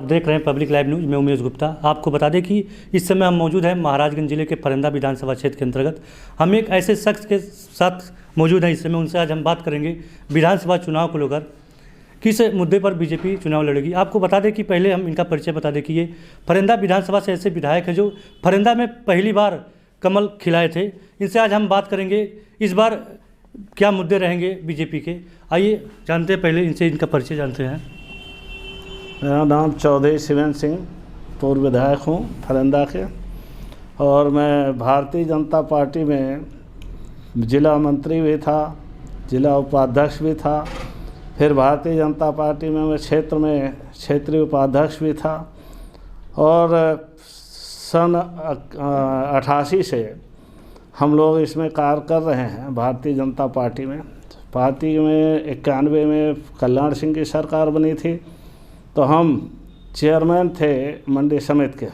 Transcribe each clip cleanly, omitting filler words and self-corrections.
आप देख रहे हैं पब्लिक लाइव न्यूज़ में उमेश गुप्ता। आपको बता दें कि इस समय हम मौजूद हैं महाराजगंज जिले के फरंदा विधानसभा क्षेत्र के अंतर्गत। हम एक ऐसे शख्स के साथ मौजूद हैं इस समय, उनसे आज हम बात करेंगे विधानसभा चुनाव को लेकर, किस मुद्दे पर बीजेपी चुनाव लड़ेगी। आपको बता दें कि पहले हम इनका परिचय बता दें कि ये फरंदा विधानसभा से ऐसे विधायक हैं जो फरंदा में पहली बार कमल खिलाए थे। इनसे आज हम बात करेंगे इस बार क्या मुद्दे रहेंगे बीजेपी के। आइए जानते हैं, पहले इनसे इनका परिचय जानते हैं। मेरा नाम चौधरी शिवेंद्र सिंह, पूर्व विधायक हूँ फरंदा के, और मैं भारतीय जनता पार्टी में जिला मंत्री भी था, जिला उपाध्यक्ष भी था। फिर भारतीय जनता पार्टी में मैं क्षेत्रीय उपाध्यक्ष भी था। और सन 88 से हम लोग इसमें कार्य कर रहे हैं भारतीय जनता पार्टी में। पार्टी में 91 में कल्याण सिंह की सरकार बनी थी, तो हम चेयरमैन थे मंडी समिति के।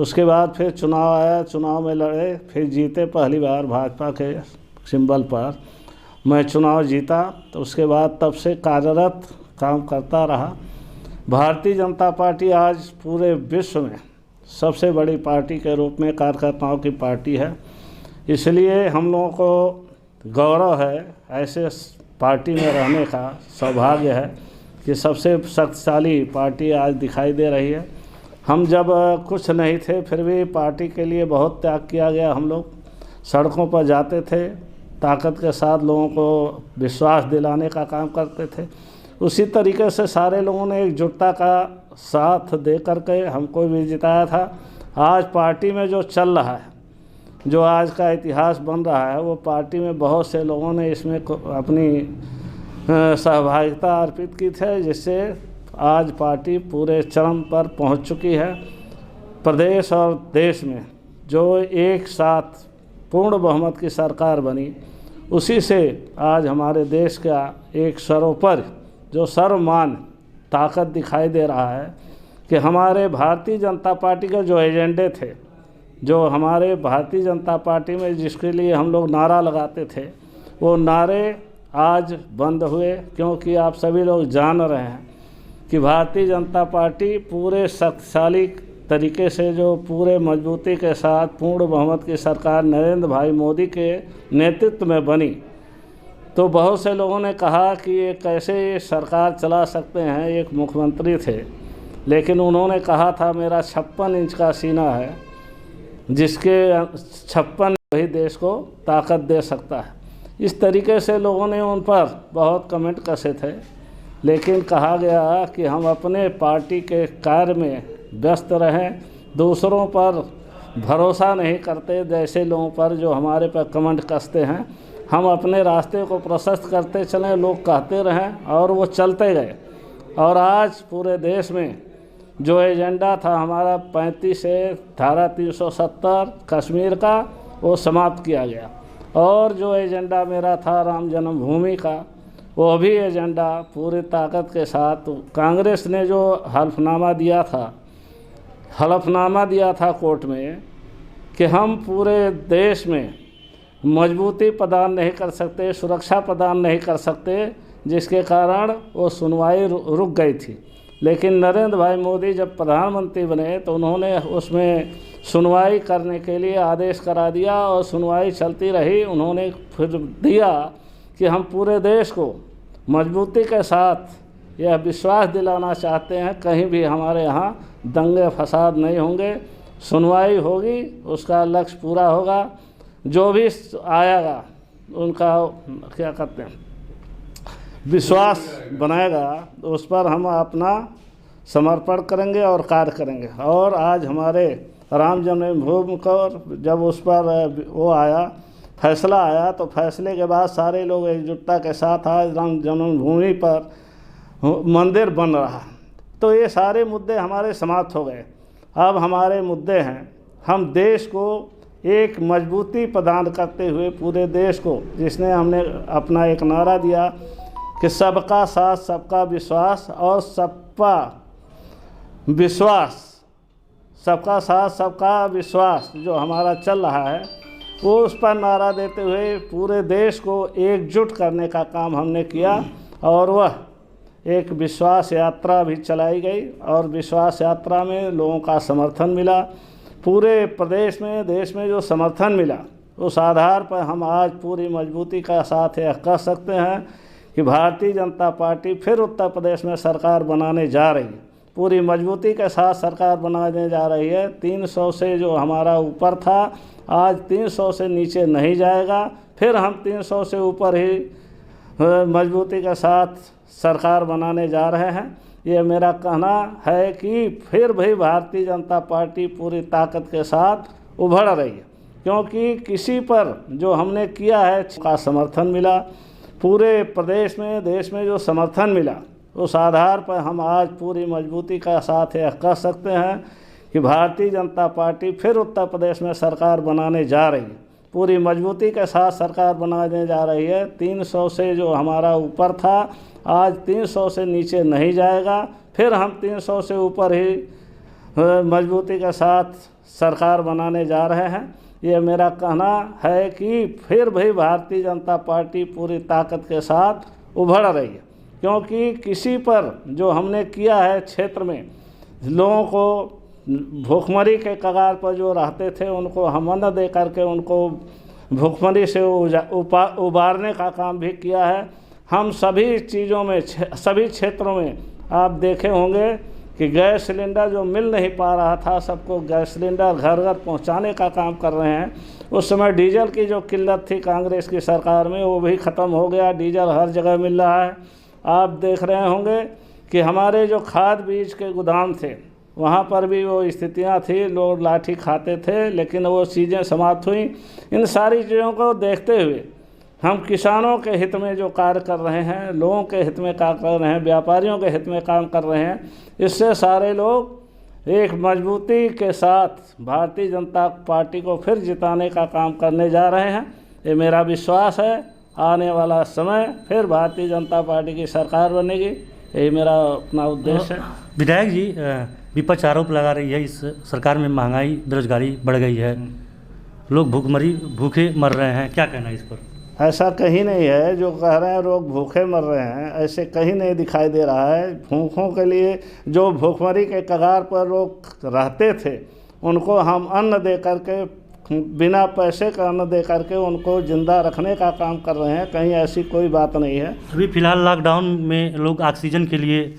उसके बाद फिर चुनाव आया, चुनाव में लड़े, फिर जीते पहली बार भाजपा के सिंबल पर मैं चुनाव जीता। तो उसके बाद तब से कार्यरत काम करता रहा। भारतीय जनता पार्टी आज पूरे विश्व में सबसे बड़ी पार्टी के रूप में कार्यकर्ताओं की पार्टी है। इसलिए हम लोगों को गौरव है, ऐसे पार्टी में रहने का सौभाग्य है कि सबसे शक्तिशाली पार्टी आज दिखाई दे रही है। हम जब कुछ नहीं थे फिर भी पार्टी के लिए बहुत त्याग किया गया। हम लोग सड़कों पर जाते थे, ताकत के साथ लोगों को विश्वास दिलाने का काम करते थे। उसी तरीके से सारे लोगों ने एकजुटता का साथ दे करके हमको भी जिताया था। आज पार्टी में जो चल रहा है, जो आज का इतिहास बन रहा है, वो पार्टी में बहुत से लोगों ने इसमें अपनी सहभागिता अर्पित की थी, जिससे आज पार्टी पूरे चरम पर पहुंच चुकी है। प्रदेश और देश में जो एक साथ पूर्ण बहुमत की सरकार बनी, उसी से आज हमारे देश का एक सर्वोपरि जो सर्वमान ताकत दिखाई दे रहा है कि हमारे भारतीय जनता पार्टी के जो एजेंडे थे, जो हमारे भारतीय जनता पार्टी में जिसके लिए हम लोग नारा लगाते थे, वो नारे आज बंद हुए। क्योंकि आप सभी लोग जान रहे हैं कि भारतीय जनता पार्टी पूरे शक्तिशाली तरीके से, जो पूरे मजबूती के साथ पूर्ण बहुमत की सरकार नरेंद्र भाई मोदी के नेतृत्व में बनी, तो बहुत से लोगों ने कहा कि ये कैसे सरकार चला सकते हैं, एक मुख्यमंत्री थे। लेकिन उन्होंने कहा था मेरा 56 इंच का सीना है, जिसके 56 वही देश को ताकत दे सकता है। इस तरीके से लोगों ने उन पर बहुत कमेंट कसे थे। लेकिन कहा गया कि हम अपने पार्टी के कार्य में व्यस्त रहें, दूसरों पर भरोसा नहीं करते, जैसे लोगों पर जो हमारे पर कमेंट कसते हैं। हम अपने रास्ते को प्रशस्त करते चलें, लोग कहते रहें, और वो चलते गए। और आज पूरे देश में जो एजेंडा था हमारा 35 से धारा 370 कश्मीर का, वो समाप्त किया गया। और जो एजेंडा मेरा था राम जन्मभूमि का, वो भी एजेंडा पूरी ताकत के साथ कांग्रेस ने जो हल्फनामा दिया था कोर्ट में कि हम पूरे देश में मजबूती प्रदान नहीं कर सकते, सुरक्षा प्रदान नहीं कर सकते, जिसके कारण वो सुनवाई रुक गई थी। लेकिन नरेंद्र भाई मोदी जब प्रधानमंत्री बने तो उन्होंने उसमें सुनवाई करने के लिए आदेश करा दिया, और सुनवाई चलती रही। उन्होंने फिर दिया कि हम पूरे देश को मजबूती के साथ यह विश्वास दिलाना चाहते हैं, कहीं भी हमारे यहाँ दंगे फसाद नहीं होंगे, सुनवाई होगी, उसका लक्ष्य पूरा होगा। जो भी आएगा उनका क्या कहते हैं विश्वास बनाएगा, उस पर हम अपना समर्पण करेंगे और कार्य करेंगे। और आज हमारे राम जन्मभूमि को जब उस पर वो आया, फैसला आया, तो फैसले के बाद सारे लोग एकजुटता के साथ आज राम जन्मभूमि पर मंदिर बन रहा। तो ये सारे मुद्दे हमारे समाप्त हो गए। अब हमारे मुद्दे हैं, हम देश को एक मजबूती प्रदान करते हुए पूरे देश को, जिसने हमने अपना एक नारा दिया कि सबका साथ सबका विश्वास, और सबका साथ सबका विश्वास जो हमारा चल रहा है, वो उस पर नारा देते हुए पूरे देश को एकजुट करने का काम हमने किया। और वह एक विश्वास यात्रा भी चलाई गई और विश्वास यात्रा में लोगों का समर्थन मिला। पूरे प्रदेश में, देश में जो समर्थन मिला, उस आधार पर हम आज पूरी मजबूती का साथ यह कह सकते हैं कि भारतीय जनता पार्टी फिर उत्तर प्रदेश में सरकार बनाने जा रही है। पूरी मजबूती के साथ सरकार बनाने जा रही है। 300 से जो हमारा ऊपर था, आज 300 से नीचे नहीं जाएगा। फिर हम 300 से ऊपर ही मजबूती के साथ सरकार बनाने जा रहे हैं। ये मेरा कहना है कि फिर भी भारतीय जनता पार्टी पूरी ताकत के साथ उभर रही है, क्योंकि किसी पर जो हमने किया है का समर्थन मिला। पूरे प्रदेश में, देश में जो समर्थन मिला, उस आधार पर हम आज पूरी मजबूती का साथ यह कह सकते हैं कि भारतीय जनता पार्टी फिर उत्तर प्रदेश में सरकार बनाने जा रही है। पूरी मजबूती के साथ सरकार बनाने जा रही है। 300 से जो हमारा ऊपर था, आज 300 से नीचे नहीं जाएगा। फिर हम 300 से ऊपर ही मजबूती के साथ सरकार बनाने जा रहे हैं। ये मेरा कहना है कि फिर भी भारतीय जनता पार्टी पूरी ताकत के साथ उभर रही है, क्योंकि किसी पर जो हमने किया है क्षेत्र में, लोगों को भूखमरी के कगार पर जो रहते थे उनको हम अन्न दे करके उनको भूखमरी से उबारने का काम भी किया है। हम सभी चीज़ों में, सभी क्षेत्रों में आप देखे होंगे कि गैस सिलेंडर जो मिल नहीं पा रहा था, सबको गैस सिलेंडर घर घर पहुंचाने का काम कर रहे हैं। उस समय डीजल की जो किल्लत थी कांग्रेस की सरकार में, वो भी ख़त्म हो गया। डीजल हर जगह मिल रहा है। आप देख रहे होंगे कि हमारे जो खाद बीज के गोदाम थे, वहाँ पर भी वो स्थितियाँ थी, लोग लाठी खाते थे, लेकिन वो चीज़ें समाप्त हुई। इन सारी चीज़ों को देखते हुए हम किसानों के हित में जो कार्य कर रहे हैं, लोगों के हित में कार्य कर रहे हैं, व्यापारियों के हित में काम कर रहे हैं, इससे सारे लोग एक मजबूती के साथ भारतीय जनता पार्टी को फिर जिताने का काम करने जा रहे हैं। ये मेरा विश्वास है। आने वाला समय फिर भारतीय जनता पार्टी की सरकार बनेगी, यही मेरा अपना उद्देश्य है। विधायक जी, विपक्ष आरोप लगा रही है इस सरकार में महंगाई, बेरोजगारी बढ़ गई है, लोग भूखे मर रहे हैं, क्या कहना है इस पर? ऐसा कहीं नहीं है। जो कह रहे हैं लोग भूखे मर रहे हैं, ऐसे कहीं नहीं दिखाई दे रहा है। भूखों के लिए, जो भूखमरी के कगार पर लोग रहते थे, उनको हम अन्न दे करके, बिना पैसे का अन्न दे करके उनको ज़िंदा रखने का काम कर रहे हैं। कहीं ऐसी कोई बात नहीं है। अभी फ़िलहाल लॉकडाउन में लोग ऑक्सीजन के लिए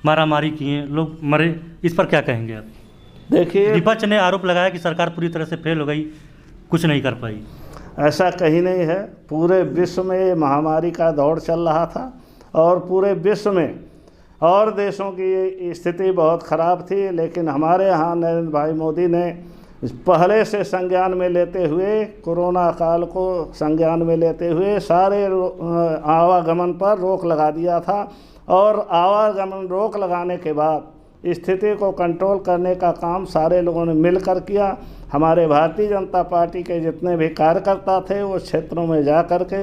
मारामारी किए, लोग मरे, इस पर क्या कहेंगे आप? देखिए, विपक्ष ने आरोप लगाया कि सरकार पूरी तरह से फेल हो गई, कुछ नहीं कर पाई। ऐसा कहीं नहीं है। पूरे विश्व में ये महामारी का दौर चल रहा था और पूरे विश्व में और देशों की स्थिति बहुत ख़राब थी, लेकिन हमारे यहाँ नरेंद्र भाई मोदी ने पहले से संज्ञान में लेते हुए, कोरोना काल को संज्ञान में लेते हुए सारे आवागमन पर रोक लगा दिया था। और आवागमन रोक लगाने के बाद स्थिति को कंट्रोल करने का काम सारे लोगों ने मिलकर किया। हमारे भारतीय जनता पार्टी के जितने भी कार्यकर्ता थे, वो क्षेत्रों में जा कर के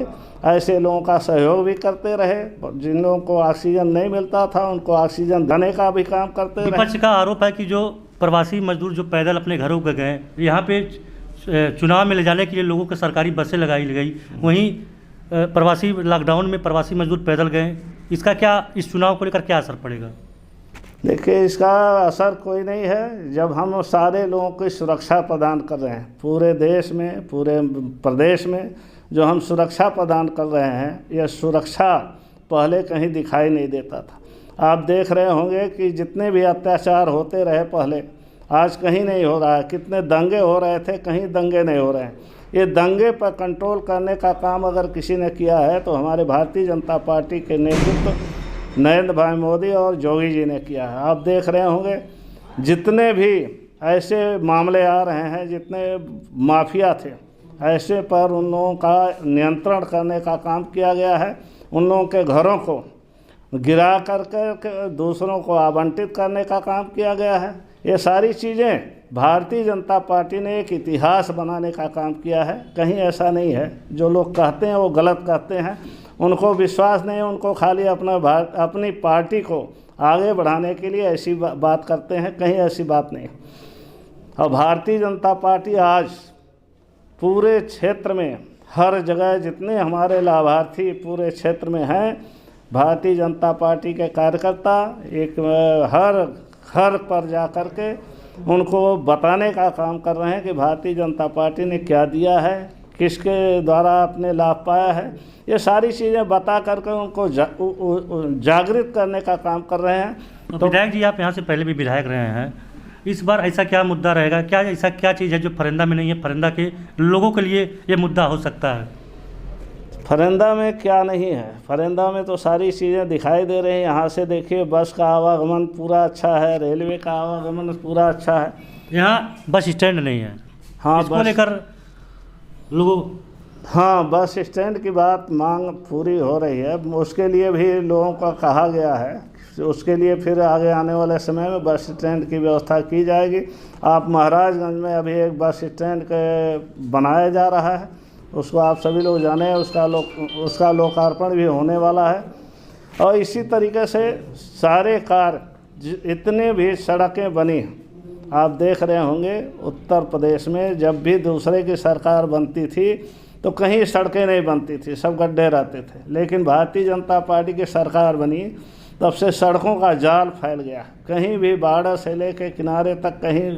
ऐसे लोगों का सहयोग भी करते रहे। जिन लोगों को ऑक्सीजन नहीं मिलता था, उनको ऑक्सीजन देने का भी काम करते रहे। विपक्ष का आरोप है कि जो प्रवासी मजदूर जो पैदल अपने घरों पर गए, यहाँ पे चुनाव में ले जाने के लिए लोगों को सरकारी बसें लगाई गई, वहीं प्रवासी लॉकडाउन में प्रवासी मजदूर पैदल गए, इसका क्या, इस चुनाव को लेकर क्या असर पड़ेगा? देखिए, इसका असर कोई नहीं है। जब हम सारे लोगों को सुरक्षा प्रदान कर रहे हैं, पूरे देश में, पूरे प्रदेश में जो हम सुरक्षा प्रदान कर रहे हैं, यह सुरक्षा पहले कहीं दिखाई नहीं देता था। आप देख रहे होंगे कि जितने भी अत्याचार होते रहे पहले, आज कहीं नहीं हो रहा है। कितने दंगे हो रहे थे, कहीं दंगे नहीं हो रहे हैं। ये दंगे पर कंट्रोल करने का काम अगर किसी ने किया है तो हमारे भारतीय जनता पार्टी के नेतृत्व नरेंद्र भाई मोदी और योगी जी ने किया है। आप देख रहे होंगे जितने भी ऐसे मामले आ रहे हैं, जितने माफिया थे, ऐसे पर उन लोगों का नियंत्रण करने का काम किया गया है। उन लोगों के घरों को गिरा करके दूसरों को आवंटित करने का काम किया गया है। ये सारी चीज़ें भारतीय जनता पार्टी ने एक इतिहास बनाने का काम किया है। कहीं ऐसा नहीं है। जो लोग कहते हैं वो गलत कहते हैं, उनको विश्वास नहीं है, उनको खाली अपनी पार्टी को आगे बढ़ाने के लिए ऐसी बात करते हैं। कहीं ऐसी बात नहीं। और भारतीय जनता पार्टी आज पूरे क्षेत्र में, हर जगह जितने हमारे लाभार्थी पूरे क्षेत्र में हैं, भारतीय जनता पार्टी के कार्यकर्ता एक हर घर पर जा कर के उनको बताने का काम कर रहे हैं कि भारतीय जनता पार्टी ने क्या दिया है, किसके द्वारा आपने लाभ पाया है। ये सारी चीज़ें बता करके उनको जागृत करने का काम कर रहे हैं। तो विधायक जी, आप यहाँ से पहले भी विधायक रहे हैं, इस बार ऐसा क्या मुद्दा रहेगा, क्या ऐसा क्या चीज़ है जो फरेंदा में नहीं है, फरेंदा के लोगों के लिए ये मुद्दा हो सकता है? फरेंदा में क्या नहीं है, फरेंदा में तो सारी चीज़ें दिखाई दे रही हैं। यहाँ से देखिए बस का आवागमन पूरा अच्छा है, रेलवे का आवागमन पूरा अच्छा है। यहाँ बस स्टैंड नहीं है। हाँ, इसको लेकर लोगों हाँ, बस स्टैंड की बात मांग पूरी हो रही है, उसके लिए भी लोगों का कहा गया है, उसके लिए फिर आगे आने वाले समय में बस स्टैंड की व्यवस्था की जाएगी। आप महाराजगंज में अभी एक बस स्टैंड के बनाया जा रहा है, उसको आप सभी लोग जाने हैं, उसका लोकार्पण भी होने वाला है। और इसी तरीके से सारे कार्य इतने भी सड़कें बनी हैं, आप देख रहे होंगे उत्तर प्रदेश में जब भी दूसरे की सरकार बनती थी तो कहीं सड़कें नहीं बनती थी, सब गड्ढे रहते थे। लेकिन भारतीय जनता पार्टी की सरकार बनी तब से सड़कों का जाल फैल गया, कहीं भी बॉर्डर से लेकर किनारे तक कहीं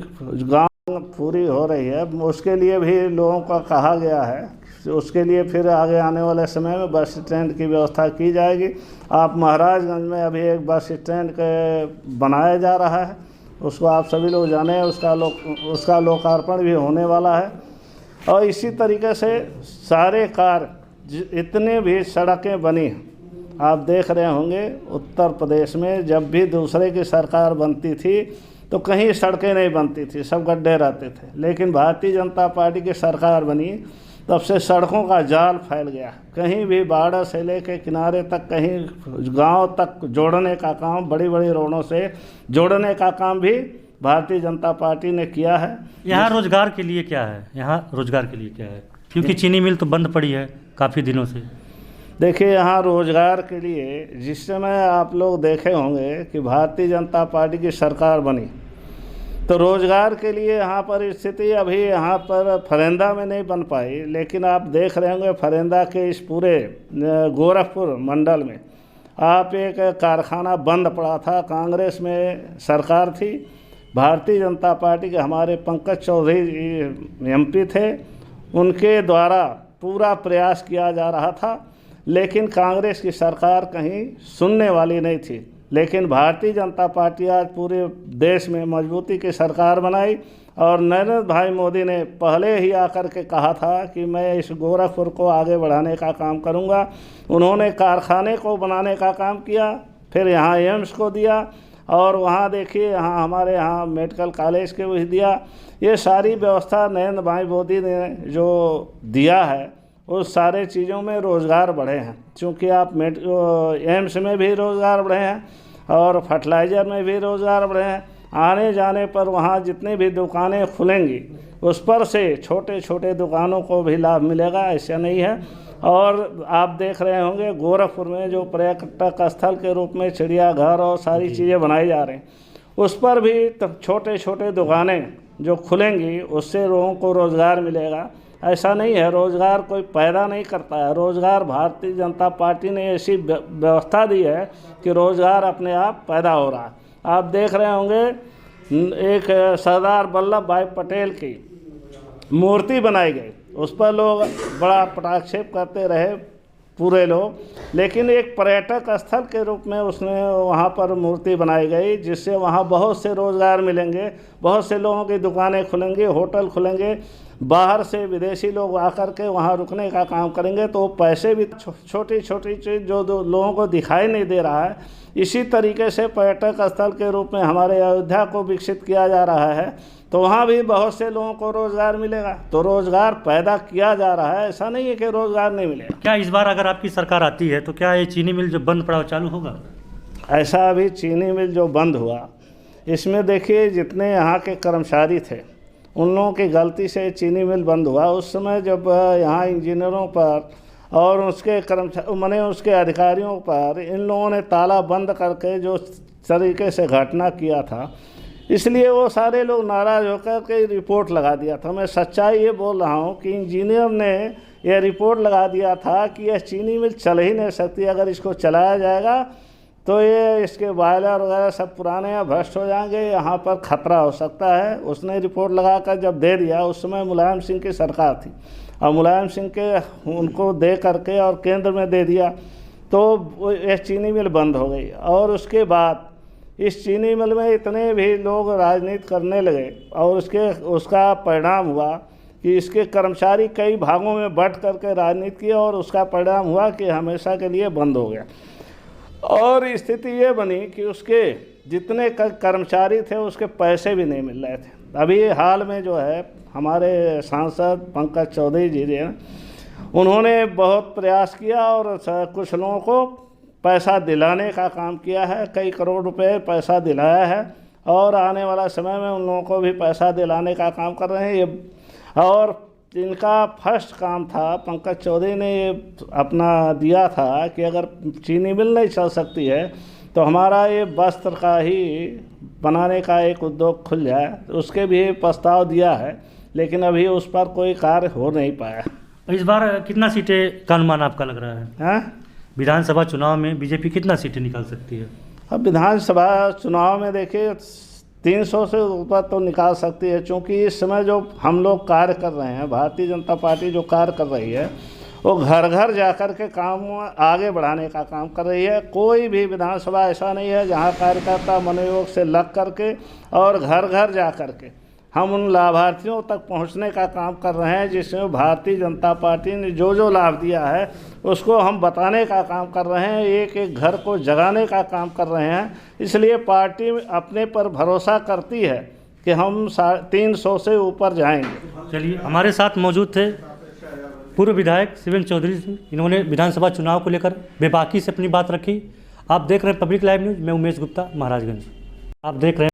गांव पूरी हो रही है। उसके लिए भी लोगों का कहा गया है, उसके लिए फिर आगे आने वाले समय में बस स्टैंड की व्यवस्था की जाएगी। आप महाराजगंज में अभी एक बस स्टैंड के बनाया जा रहा है, उसको आप सभी लोग जाने हैं, उसका लोकार्पण भी होने वाला है। और इसी तरीके से सारे कार्य इतने भी सड़कें बनी हैं, आप देख रहे होंगे उत्तर प्रदेश में जब भी दूसरे की सरकार बनती थी तो कहीं सड़कें नहीं बनती थी, सब गड्ढे रहते थे। लेकिन भारतीय जनता पार्टी की सरकार बनी तब से सड़कों का जाल फैल गया, कहीं भी बॉर्डर से लेकर किनारे तक कहीं गांव तक जोड़ने का काम, बड़ी बड़ी रोडों से जोड़ने का काम भी भारतीय जनता पार्टी ने किया है। यहाँ रोजगार के लिए क्या है, यहाँ रोजगार के लिए क्या है, क्योंकि चीनी मिल तो बंद पड़ी है काफ़ी दिनों से। देखिए, यहाँ रोजगार के लिए जिस समय आप लोग देखे होंगे कि भारतीय जनता पार्टी की सरकार बनी तो रोजगार के लिए यहाँ पर स्थिति अभी यहाँ पर फरेंदा में नहीं बन पाई। लेकिन आप देख रहे होंगे फरेंदा के इस पूरे गोरखपुर मंडल में आप एक कारखाना बंद पड़ा था, कांग्रेस में सरकार थी, भारतीय जनता पार्टी के हमारे पंकज चौधरी एमपी थे, उनके द्वारा पूरा प्रयास किया जा रहा था, लेकिन कांग्रेस की सरकार कहीं सुनने वाली नहीं थी। लेकिन भारतीय जनता पार्टी आज पूरे देश में मजबूती की सरकार बनाई और नरेंद्र भाई मोदी ने पहले ही आकर के कहा था कि मैं इस गोरखपुर को आगे बढ़ाने का काम करूंगा। उन्होंने कारखाने को बनाने का काम किया, फिर यहाँ एम्स को दिया और वहाँ देखिए यहाँ हमारे यहाँ मेडिकल कॉलेज के भी दिया। ये सारी व्यवस्था नरेंद्र भाई मोदी ने जो दिया है उस सारे चीज़ों में रोज़गार बढ़े हैं, क्योंकि आप एम्स में भी रोज़गार बढ़े हैं और फर्टिलाइज़र में भी रोज़गार बढ़े हैं। आने जाने पर वहाँ जितनी भी दुकानें खुलेंगी उस पर से छोटे छोटे दुकानों को भी लाभ मिलेगा, ऐसा नहीं है। और आप देख रहे होंगे गोरखपुर में जो पर्यटक स्थल के रूप में चिड़ियाघर और सारी चीज़ें बनाई जा रही हैं, उस पर भी तब छोटे छोटे दुकानें जो खुलेंगी उससे लोगों को रोज़गार मिलेगा। ऐसा नहीं है रोज़गार कोई पैदा नहीं करता है, रोज़गार भारतीय जनता पार्टी ने ऐसी व्यवस्था दी है कि रोज़गार अपने आप पैदा हो रहा है। आप देख रहे होंगे एक सरदार वल्लभ भाई पटेल की मूर्ति बनाई गई, उस पर लोग बड़ा पटाक्षेप करते रहे पूरे लोग, लेकिन एक पर्यटक स्थल के रूप में उसने वहाँ पर मूर्ति बनाई गई, जिससे वहाँ बहुत से रोज़गार मिलेंगे, बहुत से लोगों की दुकानें खुलेंगी, होटल खुलेंगे, बाहर से विदेशी लोग आकर के वहाँ रुकने का काम करेंगे, तो पैसे भी छोटी छोटी चीज़ जो लोगों को दिखाई नहीं दे रहा है। इसी तरीके से पर्यटक स्थल के रूप में हमारे अयोध्या को विकसित किया जा रहा है, तो वहाँ भी बहुत से लोगों को रोज़गार मिलेगा। तो रोज़गार पैदा किया जा रहा है, ऐसा नहीं है कि रोज़गार नहीं मिलेगा। क्या इस बार अगर आपकी सरकार आती है तो क्या ये चीनी मिल जो बंद पड़ा वो चालू होगा? ऐसा अभी चीनी मिल जो बंद हुआ, इसमें देखिए जितने यहाँ के कर्मचारी थे उन लोगों की गलती से चीनी मिल बंद हुआ। उस समय जब यहाँ इंजीनियरों पर और उसके कर्मचारी माने उसके अधिकारियों पर इन लोगों ने ताला बंद करके जो तरीके से घटना किया था, इसलिए वो सारे लोग नाराज़ होकर के रिपोर्ट लगा दिया था। मैं सच्चाई ये बोल रहा हूँ कि इंजीनियर ने ये रिपोर्ट लगा दिया था कि यह चीनी मिल चल ही नहीं सकती, अगर इसको चलाया जाएगा तो ये इसके बॉयलर वगैरह सब पुराने या भ्रष्ट हो जाएंगे, यहाँ पर खतरा हो सकता है। उसने रिपोर्ट लगाकर जब दे दिया, उस समय मुलायम सिंह की सरकार थी और मुलायम सिंह के उनको दे करके और केंद्र में दे दिया तो यह चीनी मिल बंद हो गई। और उसके बाद इस चीनी मिल में इतने भी लोग राजनीति करने लगे और उसका परिणाम हुआ कि इसके कर्मचारी कई भागों में बंट करके राजनीति की और उसका परिणाम हुआ कि हमेशा के लिए बंद हो गया। और स्थिति ये बनी कि उसके जितने कर्मचारी थे उसके पैसे भी नहीं मिल रहे थे। अभी हाल में जो है हमारे सांसद पंकज चौधरी जी ने उन्होंने बहुत प्रयास किया और कुछ लोगों को पैसा दिलाने का काम किया है, कई करोड़ रुपए पैसा दिलाया है और आने वाला समय में उन लोगों को भी पैसा दिलाने का काम कर रहे हैं ये। और इनका फर्स्ट काम था, पंकज चौधरी ने ये अपना दिया था कि अगर चीनी मिल नहीं चल सकती है तो हमारा ये वस्त्र का ही बनाने का एक उद्योग खुल जाए, उसके भी प्रस्ताव दिया है, लेकिन अभी उस पर कोई कार्य हो नहीं पाया। इस बार कितना सीटें का अनुमान आपका लग रहा है? हाँ, विधानसभा चुनाव में बीजेपी कितना सीटें निकाल सकती है? अब विधानसभा चुनाव में देखिए 300 से ऊपर तो निकाल सकती है, क्योंकि इस समय जो हम लोग कार्य कर रहे हैं, भारतीय जनता पार्टी जो कार्य कर रही है वो घर घर जाकर के काम आगे बढ़ाने का काम कर रही है। कोई भी विधानसभा ऐसा नहीं है जहां कार्यकर्ता मनोयोग से लग करके और घर घर जा कर के हम उन लाभार्थियों तक पहुंचने का काम कर रहे हैं जिसमें भारतीय जनता पार्टी ने जो जो लाभ दिया है उसको हम बताने का काम कर रहे हैं, एक एक घर को जगाने का काम कर रहे हैं। इसलिए पार्टी अपने पर भरोसा करती है कि हम 300 से ऊपर जाएंगे। चलिए, हमारे साथ मौजूद थे पूर्व विधायक शिवेंद्र चौधरी जी। इन्होंने विधानसभा चुनाव को लेकर बेबाकी से अपनी बात रखी। आप देख रहे हैं पब्लिक लाइव न्यूज़, मैं उमेश गुप्ता, महाराजगंज। आप देख रहे हैं